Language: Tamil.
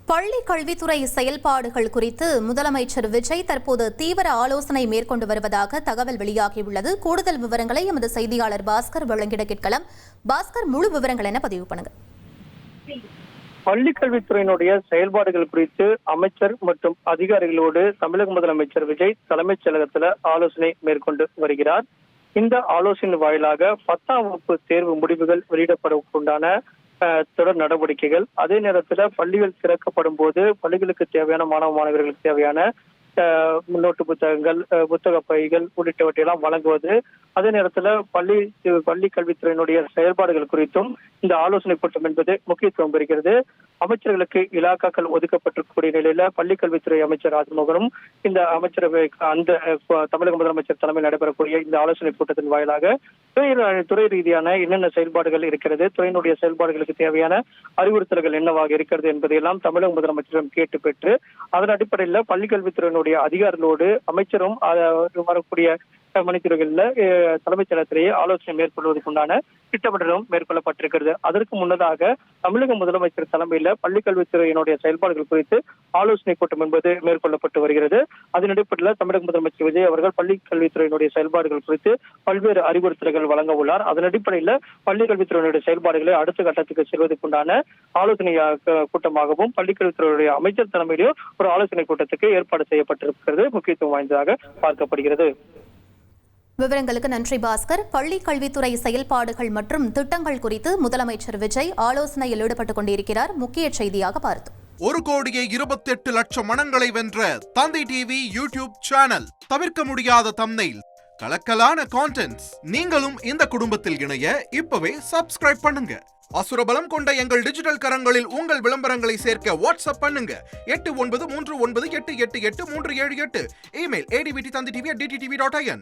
பள்ளி கல்வித்துறை செயல்பாடுகள் குறித்து முதலமைச்சர் விஜய் தற்போது தீவிர ஆலோசனை மேற்கொண்டு வருவதாக தகவல் வெளியாகியுள்ளது. கூடுதல் விவரங்களை எமது செய்தியாளர் பாஸ்கர் வழங்கிட கேட்கலாம். பாஸ்கர், முழு விவரங்கள் என்ன பதிவு பண்ணுங்க. பள்ளி கல்வித்துறையினுடைய செயல்பாடுகள் குறித்து அமைச்சர் மற்றும் அதிகாரிகளோடு தமிழக முதலமைச்சர் விஜய் தலைமைச் செயலகத்தில் ஆலோசனை மேற்கொண்டு வருகிறார். இந்த ஆலோசனை வாயிலாக 10ஆம் வகுப்பு தேர்வு முடிவுகள் வெளியிடப்படவுண்டான தொடர் நடவடிக்கைகள், அதே நேரத்தில் பள்ளிகள் திறக்கப்படும் போது பள்ளிகளுக்கு தேவையான மாணவர்களுக்கு தேவையான நோட்டு புத்தகங்கள், புத்தக பைகள் உள்ளிட்டவற்றையெல்லாம் வழங்குவது, அதே நேரத்தில் பள்ளி கல்வித்துறையினுடைய செயல்பாடுகள் குறித்தும் இந்த ஆலோசனை கூட்டம் என்பது முக்கியத்துவம் பெறுகிறது. அமைச்சர்களுக்கு இலாக்காக்கள் ஒதுக்கப்பட்டிருக்கக்கூடிய நிலையில பள்ளி கல்வித்துறை அமைச்சர் ராஜ்மோகனும் இந்த அமைச்சரவை தமிழக முதலமைச்சர் தலைமையில் நடைபெறக்கூடிய இந்த ஆலோசனை கூட்டத்தின் வாயிலாக துறை ரீதியான என்னென்ன செயல்பாடுகள் இருக்கிறது, துறையினுடைய செயல்பாடுகளுக்கு தேவையான அறிவுறுத்தல்கள் என்னவாக இருக்கிறது என்பதையெல்லாம் தமிழக முதலமைச்சரிடம் கேட்டு பெற்று அதன் அடிப்படையில் பள்ளி கல்வித்துறையினுடைய அதிகாரிகளோடு அமைச்சரும் வரக்கூடிய மணித்துறைகளில் தலைமைச் செயலகத்திலேயே ஆலோசனை மேற்கொள்வதற்குண்டான திட்டமிடலும் மேற்கொள்ளப்பட்டிருக்கிறது. அதற்கு முன்னதாக தமிழக முதலமைச்சர் தலைமையில் பள்ளி கல்வித்துறையினுடைய செயல்பாடுகள் குறித்து ஆலோசனை கூட்டம் என்பது மேற்கொள்ளப்பட்டு வருகிறது. அதன் அடிப்படையில் தமிழக முதலமைச்சர் விஜய் அவர்கள் பள்ளி கல்வித்துறையினுடைய செயல்பாடுகள் குறித்து பல்வேறு அறிவுறுத்தல்கள் வழங்க உள்ளார். அதன் அடிப்படையில் பள்ளி கல்வித்துறையினுடைய செயல்பாடுகளை அடுத்த கட்டத்துக்கு செல்வதற்குண்டான ஆலோசனை கூட்டமாகவும் பள்ளி கல்வித்துறையுடைய அமைச்சர் தலைமையிலும் ஒரு ஆலோசனை கூட்டத்துக்கு ஏற்பாடு செய்யப்பட்டிருக்கிறது. முக்கியத்துவம் வாய்ந்ததாக பார்க்கப்படுகிறது. விவரங்களுக்கு நன்றி பாஸ்கர். பள்ளி கல்வித்துறை செயல்பாடுகள் மற்றும் திட்டங்கள் குறித்து முதலமைச்சர் விஜய் ஆலோசனையில் ஈடுபட்டுக் கொண்டிருக்கிறார். முக்கிய செய்தியாக பார்த்தோம். 1,28,00,000 மனங்களை வென்ற தந்தை டிவி யூடியூப் சேனல். தவிர்க்க முடியாத தம்ப்நெயில், கலக்கலான கான்டென்ட்ஸ். நீங்களும் இந்த குடும்பத்தில் இணைய இப்பவே சப்ஸ்கிரைப் பண்ணுங்க. அசுரபலம் கொண்ட எங்கள் டிஜிட்டல் கரங்களில் உங்கள் விளம்பரங்களை சேர்க்க வாட்ஸ்அப் பண்ணுங்க. 8939888838. Email advttv@dttv.in.